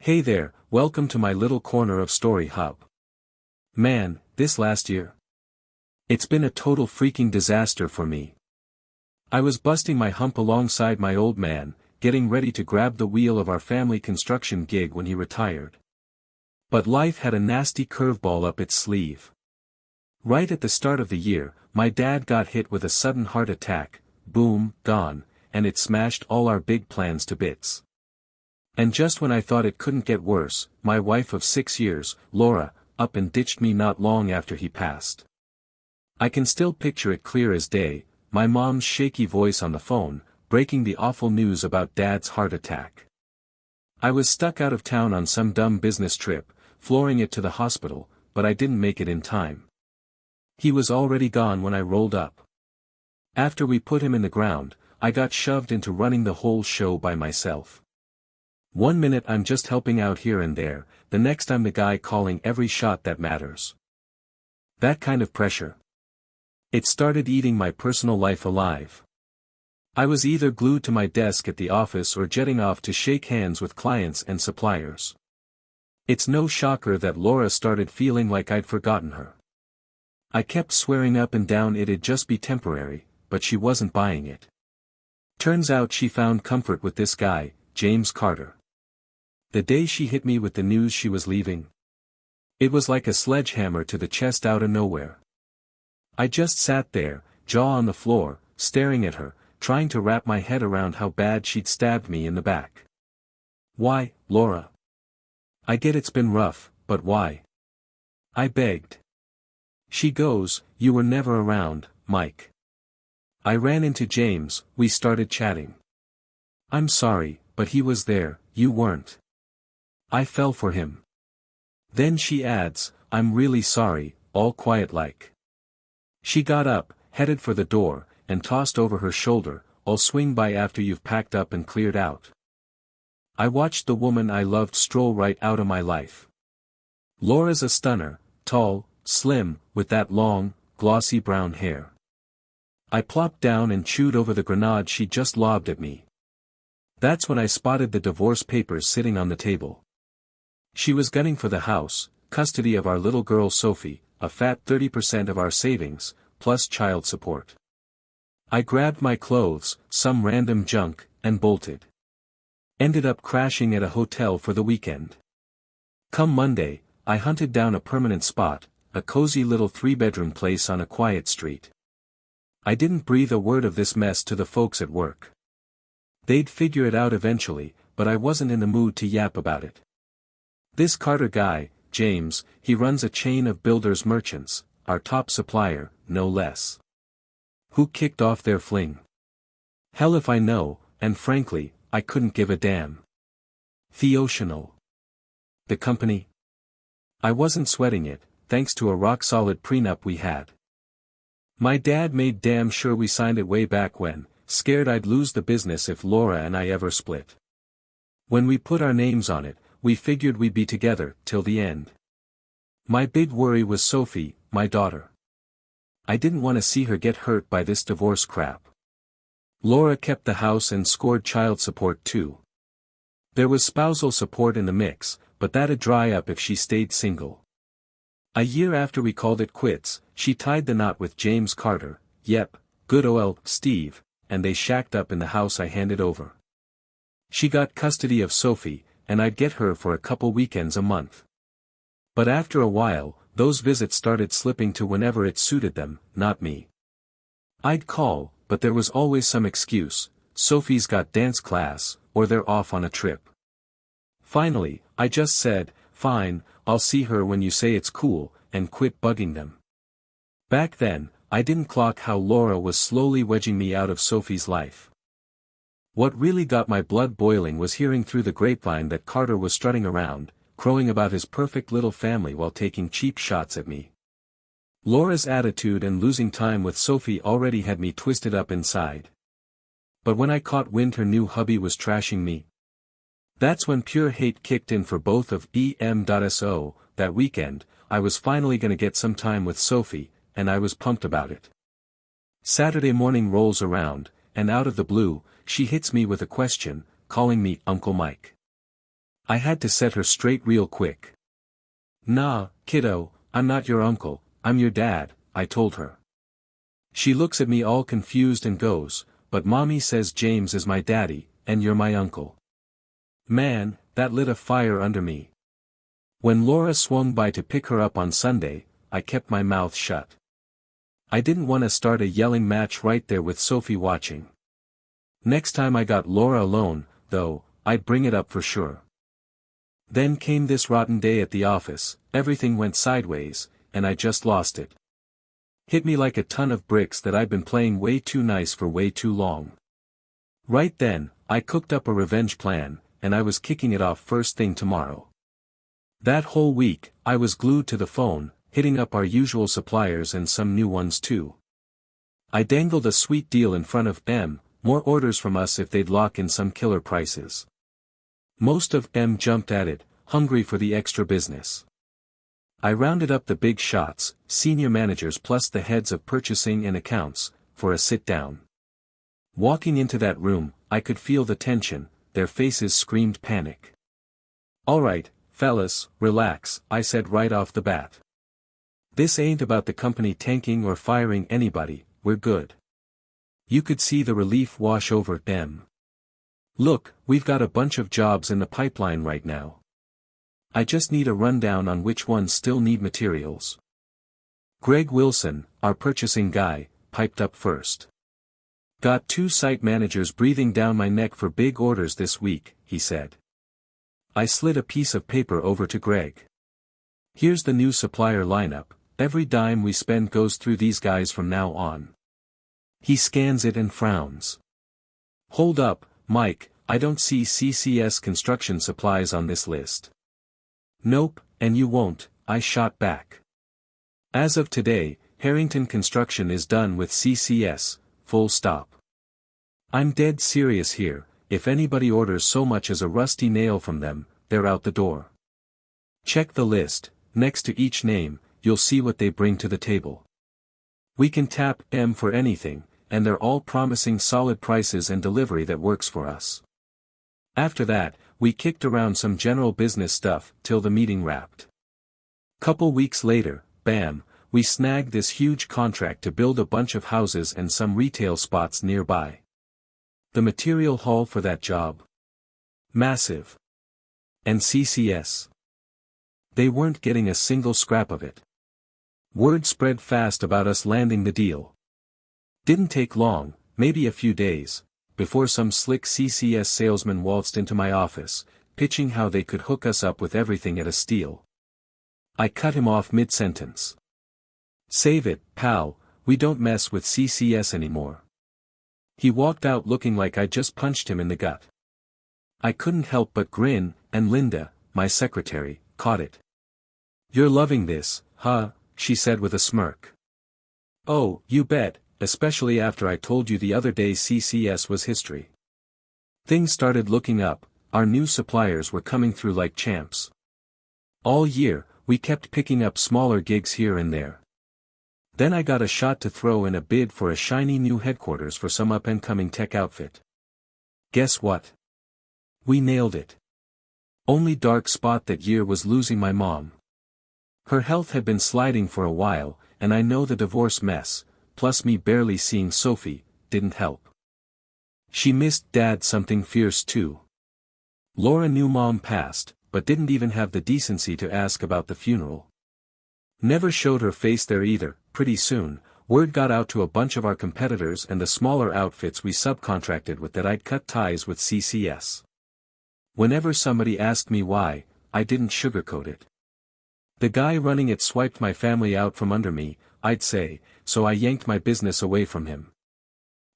Hey there, welcome to my little corner of Story Hub. Man, this last year. It's been a total freaking disaster for me. I was busting my hump alongside my old man, getting ready to grab the wheel of our family construction gig when he retired. But life had a nasty curveball up its sleeve. Right at the start of the year, my dad got hit with a sudden heart attack, boom, gone, and it smashed all our big plans to bits. And just when I thought it couldn't get worse, my wife of 6 years, Laura, up and ditched me not long after he passed. I can still picture it clear as day, my mom's shaky voice on the phone, breaking the awful news about Dad's heart attack. I was stuck out of town on some dumb business trip, flooring it to the hospital, but I didn't make it in time. He was already gone when I rolled up. After we put him in the ground, I got shoved into running the whole show by myself. One minute I'm just helping out here and there, the next I'm the guy calling every shot that matters. That kind of pressure. It started eating my personal life alive. I was either glued to my desk at the office or jetting off to shake hands with clients and suppliers. It's no shocker that Laura started feeling like I'd forgotten her. I kept swearing up and down it'd just be temporary, but she wasn't buying it. Turns out she found comfort with this guy, James Carter. The day she hit me with the news she was leaving. It was like a sledgehammer to the chest out of nowhere. I just sat there, jaw on the floor, staring at her, trying to wrap my head around how bad she'd stabbed me in the back. Why, Laura? I get it's been rough, but why? I begged. She goes, you were never around, Mike. I ran into James, we started chatting. I'm sorry, but he was there, you weren't. I fell for him. Then she adds, I'm really sorry, all quiet like. She got up, headed for the door, and tossed over her shoulder, I'll swing by after you've packed up and cleared out. I watched the woman I loved stroll right out of my life. Laura's a stunner, tall, slim, with that long, glossy brown hair. I plopped down and chewed over the grenade she just lobbed at me. That's when I spotted the divorce papers sitting on the table. She was gunning for the house, custody of our little girl Sophie, a fat 30% of our savings, plus child support. I grabbed my clothes, some random junk, and bolted. Ended up crashing at a hotel for the weekend. Come Monday, I hunted down a permanent spot, a cozy little 3-bedroom place on a quiet street. I didn't breathe a word of this mess to the folks at work. They'd figure it out eventually, but I wasn't in the mood to yap about it. This Carter guy, James, he runs a chain of builders merchants, our top supplier, no less. Who kicked off their fling? Hell if I know, and frankly, I couldn't give a damn. Theotional. The company? I wasn't sweating it, thanks to a rock-solid prenup we had. My dad made damn sure we signed it way back when, scared I'd lose the business if Laura and I ever split. When we put our names on it, we figured we'd be together, till the end. My big worry was Sophie, my daughter. I didn't want to see her get hurt by this divorce crap. Laura kept the house and scored child support too. There was spousal support in the mix, but that'd dry up if she stayed single. A year after we called it quits, she tied the knot with James Carter, yep, good ol' Steve, and they shacked up in the house I handed over. She got custody of Sophie, and I'd get her for a couple weekends a month. But after a while, those visits started slipping to whenever it suited them, not me. I'd call, but there was always some excuse, Sophie's got dance class, or they're off on a trip. Finally, I just said, fine, I'll see her when you say it's cool, and quit bugging them. Back then, I didn't clock how Laura was slowly wedging me out of Sophie's life. What really got my blood boiling was hearing through the grapevine that Carter was strutting around, crowing about his perfect little family while taking cheap shots at me. Laura's attitude and losing time with Sophie already had me twisted up inside. But when I caught wind her new hubby was trashing me, that's when pure hate kicked in for both of em.so. That weekend, I was finally gonna get some time with Sophie, and I was pumped about it. Saturday morning rolls around, and out of the blue, she hits me with a question, calling me Uncle Mike. I had to set her straight real quick. "Nah, kiddo, I'm not your uncle, I'm your dad," I told her. She looks at me all confused and goes, "But mommy says James is my daddy, and you're my uncle." Man, that lit a fire under me. When Laura swung by to pick her up on Sunday, I kept my mouth shut. I didn't want to start a yelling match right there with Sophie watching. Next time I got Laura alone, though, I'd bring it up for sure. Then came this rotten day at the office, everything went sideways, and I just lost it. Hit me like a ton of bricks that I'd been playing way too nice for way too long. Right then, I cooked up a revenge plan, and I was kicking it off first thing tomorrow. That whole week, I was glued to the phone, hitting up our usual suppliers and some new ones too. I dangled a sweet deal in front of them, more orders from us if they'd lock in some killer prices. Most of them jumped at it, hungry for the extra business. I rounded up the big shots, senior managers plus the heads of purchasing and accounts, for a sit-down. Walking into that room, I could feel the tension, their faces screamed panic. "All right, fellas, relax," I said right off the bat. "This ain't about the company tanking or firing anybody, we're good." You could see the relief wash over them. "Look, we've got a bunch of jobs in the pipeline right now. I just need a rundown on which ones still need materials." Greg Wilson, our purchasing guy, piped up first. "Got 2 site managers breathing down my neck for big orders this week," he said. I slid a piece of paper over to Greg. "Here's the new supplier lineup, every dime we spend goes through these guys from now on." He scans it and frowns. "Hold up, Mike, I don't see CCS Construction Supplies on this list." "Nope, and you won't," I shot back. "As of today, Harrington Construction is done with CCS, full stop. I'm dead serious here, if anybody orders so much as a rusty nail from them, they're out the door. Check the list, next to each name, you'll see what they bring to the table. We can tap them for anything, and they're all promising solid prices and delivery that works for us." After that, we kicked around some general business stuff, till the meeting wrapped. Couple weeks later, bam, we snagged this huge contract to build a bunch of houses and some retail spots nearby. The material haul for that job? Massive. And CCS? They weren't getting a single scrap of it. Word spread fast about us landing the deal. Didn't take long, maybe a few days, before some slick CCS salesman waltzed into my office, pitching how they could hook us up with everything at a steal. I cut him off mid-sentence. "Save it, pal, we don't mess with CCS anymore." He walked out looking like I just punched him in the gut. I couldn't help but grin, and Linda, my secretary, caught it. "You're loving this, huh?" she said with a smirk. "Oh, you bet, especially after I told you the other day CCS was history." Things started looking up, our new suppliers were coming through like champs. All year, we kept picking up smaller gigs here and there. Then I got a shot to throw in a bid for a shiny new headquarters for some up-and-coming tech outfit. Guess what? We nailed it. Only dark spot that year was losing my mom. Her health had been sliding for a while, and I know the divorce mess, plus me barely seeing Sophie, didn't help. She missed Dad something fierce too. Laura knew Mom passed, but didn't even have the decency to ask about the funeral. Never showed her face there either. Pretty soon, word got out to a bunch of our competitors and the smaller outfits we subcontracted with that I'd cut ties with CCS. Whenever somebody asked me why, I didn't sugarcoat it. The guy running it swiped my family out from under me, I'd say, so I yanked my business away from him.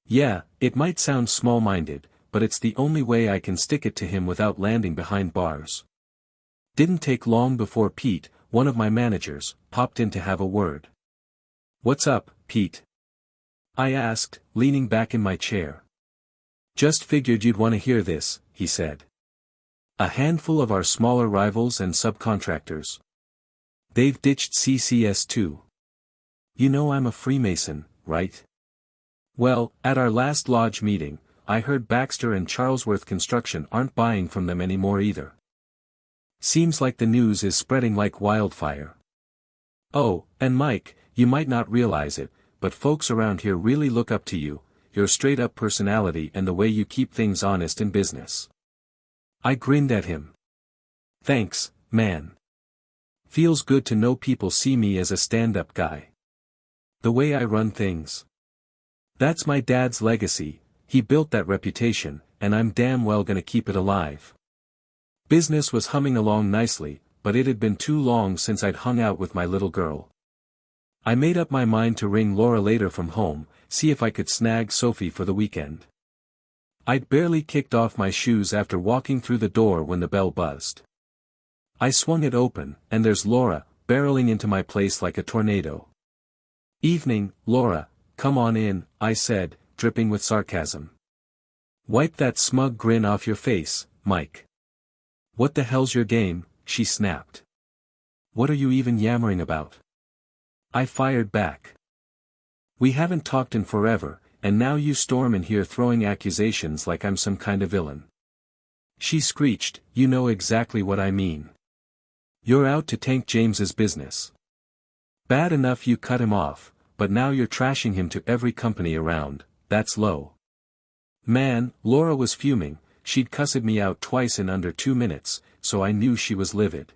Yeah, it might sound small-minded, but it's the only way I can stick it to him without landing behind bars. Didn't take long before Pete, one of my managers, popped in to have a word. "What's up, Pete?" I asked, leaning back in my chair. "Just figured you'd want to hear this," he said. "A handful of our smaller rivals and subcontractors. They've ditched CCS too. You know I'm a Freemason, right? Well, at our last lodge meeting, I heard Baxter and Charlesworth Construction aren't buying from them anymore either. Seems like the news is spreading like wildfire. Oh, and Mike, you might not realize it, but folks around here really look up to you, your straight-up personality and the way you keep things honest in business. I grinned at him. Thanks, man. Feels good to know people see me as a stand-up guy. The way I run things. That's my dad's legacy, he built that reputation, and I'm damn well gonna keep it alive. Business was humming along nicely, but it had been too long since I'd hung out with my little girl. I made up my mind to ring Laura later from home, see if I could snag Sophie for the weekend. I'd barely kicked off my shoes after walking through the door when the bell buzzed. I swung it open, and there's Laura, barreling into my place like a tornado. Evening, Laura, come on in, I said, dripping with sarcasm. Wipe that smug grin off your face, Mike. What the hell's your game, she snapped. What are you even yammering about? I fired back. We haven't talked in forever, and now you storm in here throwing accusations like I'm some kind of villain. She screeched, you know exactly what I mean. You're out to tank James's business. Bad enough you cut him off, but now you're trashing him to every company around, that's low. Man, Laura was fuming, she'd cussed me out twice in under 2 minutes, so I knew she was livid.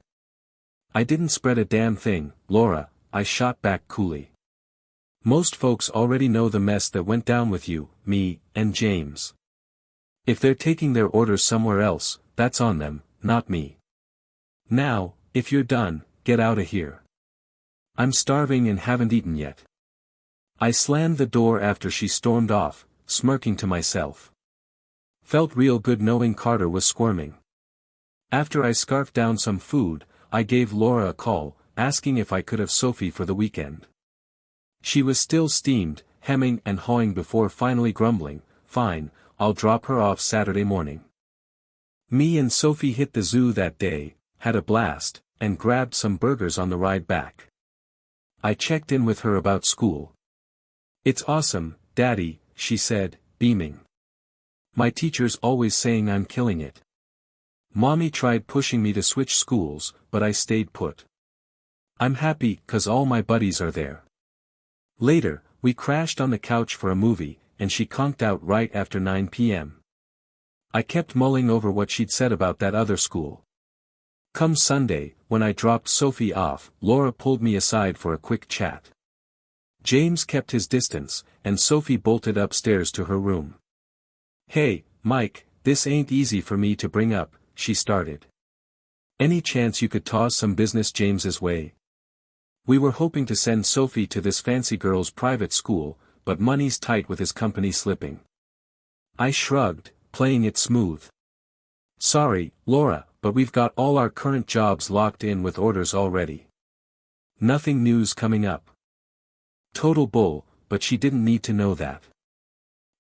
I didn't spread a damn thing, Laura, I shot back coolly. Most folks already know the mess that went down with you, me, and James. If they're taking their orders somewhere else, that's on them, not me. Now, if you're done, get out of here. I'm starving and haven't eaten yet. I slammed the door after she stormed off, smirking to myself. Felt real good knowing Carter was squirming. After I scarfed down some food, I gave Laura a call, asking if I could have Sophie for the weekend. She was still steamed, hemming and hawing before finally grumbling, fine, I'll drop her off Saturday morning. Me and Sophie hit the zoo that day, had a blast, and grabbed some burgers on the ride back. I checked in with her about school. It's awesome, Daddy, she said, beaming. My teacher's always saying I'm killing it. Mommy tried pushing me to switch schools, but I stayed put. I'm happy 'cause all my buddies are there. Later, we crashed on the couch for a movie, and she conked out right after 9 p.m. I kept mulling over what she'd said about that other school. Come Sunday, when I dropped Sophie off, Laura pulled me aside for a quick chat. James kept his distance, and Sophie bolted upstairs to her room. Hey, Mike, this ain't easy for me to bring up, she started. Any chance you could toss some business James's way? We were hoping to send Sophie to this fancy girl's private school, but money's tight with his company slipping. I shrugged, playing it smooth. Sorry, Laura, but we've got all our current jobs locked in with orders already. Nothing new's coming up. Total bull, but she didn't need to know that.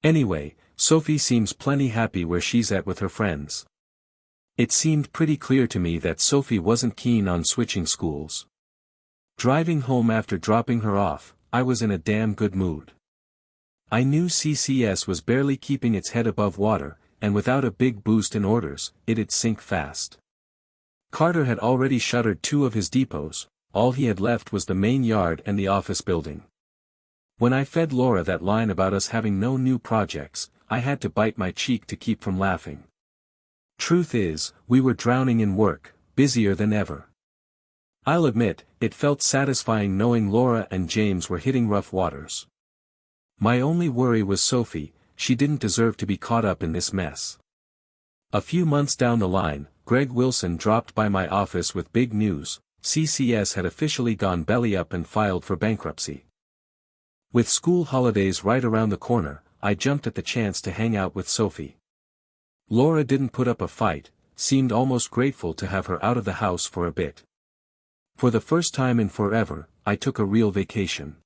Anyway, Sophie seems plenty happy where she's at with her friends. It seemed pretty clear to me that Sophie wasn't keen on switching schools. Driving home after dropping her off, I was in a damn good mood. I knew CCS was barely keeping its head above water, and without a big boost in orders, it'd sink fast. Carter had already shuttered 2 of his depots, all he had left was the main yard and the office building. When I fed Laura that line about us having no new projects, I had to bite my cheek to keep from laughing. Truth is, we were drowning in work, busier than ever. I'll admit, it felt satisfying knowing Laura and James were hitting rough waters. My only worry was Sophie, she didn't deserve to be caught up in this mess. A few months down the line, Greg Wilson dropped by my office with big news, CCS had officially gone belly up and filed for bankruptcy. With school holidays right around the corner, I jumped at the chance to hang out with Sophie. Laura didn't put up a fight, seemed almost grateful to have her out of the house for a bit. For the first time in forever, I took a real vacation.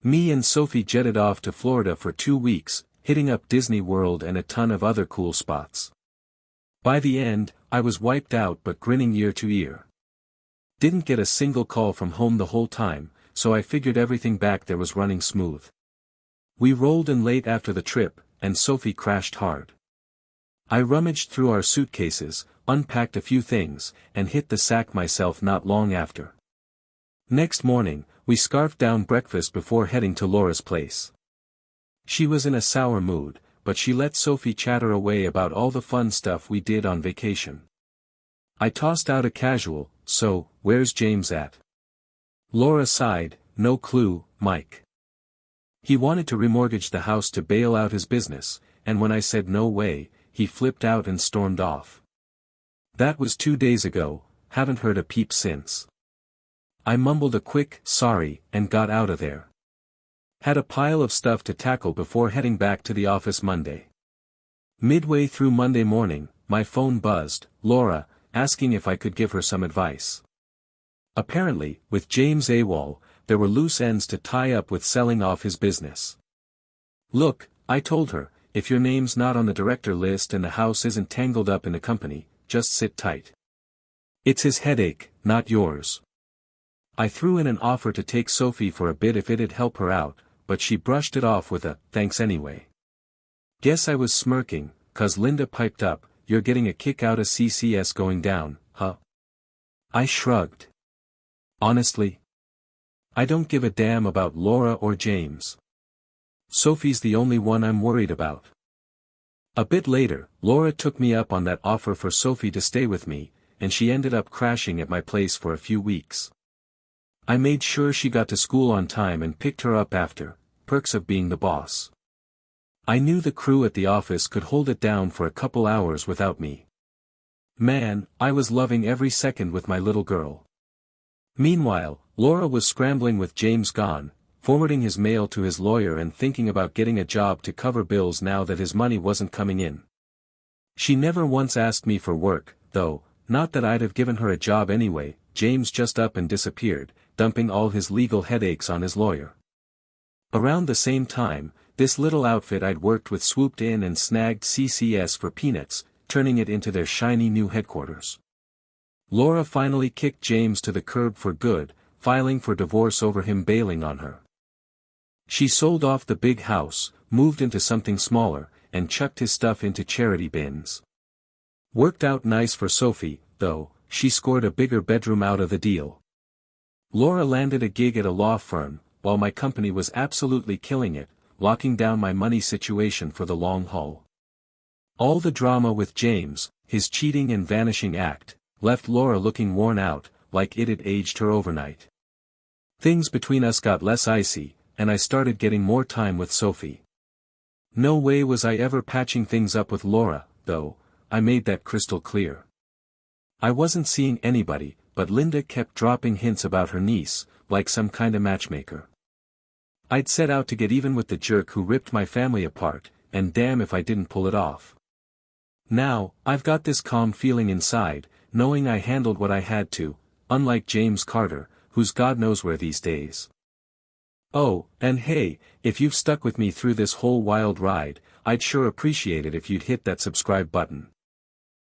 Me and Sophie jetted off to Florida for 2 weeks, hitting up Disney World and a ton of other cool spots. By the end, I was wiped out but grinning ear to ear. Didn't get a single call from home the whole time, so I figured everything back there was running smooth. We rolled in late after the trip, and Sophie crashed hard. I rummaged through our suitcases, unpacked a few things, and hit the sack myself not long after. Next morning, we scarfed down breakfast before heading to Laura's place. She was in a sour mood, but she let Sophie chatter away about all the fun stuff we did on vacation. I tossed out a casual, "So, where's James at?" Laura sighed, "No clue, Mike. He wanted to remortgage the house to bail out his business, and when I said no way, he flipped out and stormed off. That was 2 days ago, haven't heard a peep since." I mumbled a quick, "sorry," and got out of there. Had a pile of stuff to tackle before heading back to the office Monday. Midway through Monday morning, my phone buzzed, Laura, asking if I could give her some advice. Apparently, with James AWOL, there were loose ends to tie up with selling off his business. "Look," I told her, "if your name's not on the director list and the house isn't tangled up in the company, just sit tight. It's his headache, not yours." I threw in an offer to take Sophie for a bit if it'd help her out, but she brushed it off with a, "thanks anyway." Guess I was smirking, 'cause Linda piped up, "You're getting a kick out of CCS going down, huh?" I shrugged. Honestly, I don't give a damn about Laura or James. Sophie's the only one I'm worried about. A bit later, Laura took me up on that offer for Sophie to stay with me, and she ended up crashing at my place for a few weeks. I made sure she got to school on time and picked her up after, perks of being the boss. I knew the crew at the office could hold it down for a couple hours without me. Man, I was loving every second with my little girl. Meanwhile, Laura was scrambling with James gone, forwarding his mail to his lawyer and thinking about getting a job to cover bills now that his money wasn't coming in. She never once asked me for work, though, not that I'd have given her a job anyway. James just up and disappeared, dumping all his legal headaches on his lawyer. Around the same time, this little outfit I'd worked with swooped in and snagged CCS for peanuts, turning it into their shiny new headquarters. Laura finally kicked James to the curb for good, filing for divorce over him bailing on her. She sold off the big house, moved into something smaller, and chucked his stuff into charity bins. Worked out nice for Sophie, though. She scored a bigger bedroom out of the deal. Laura landed a gig at a law firm, while my company was absolutely killing it, locking down my money situation for the long haul. All the drama with James, his cheating and vanishing act, left Laura looking worn out, like it had aged her overnight. Things between us got less icy, and I started getting more time with Sophie. No way was I ever patching things up with Laura, though. I made that crystal clear. I wasn't seeing anybody, but Linda kept dropping hints about her niece, like some kinda matchmaker. I'd set out to get even with the jerk who ripped my family apart, and damn if I didn't pull it off. Now, I've got this calm feeling inside, knowing I handled what I had to, unlike James Carter, who's God knows where these days. Oh, and hey, if you've stuck with me through this whole wild ride, I'd sure appreciate it if you'd hit that subscribe button.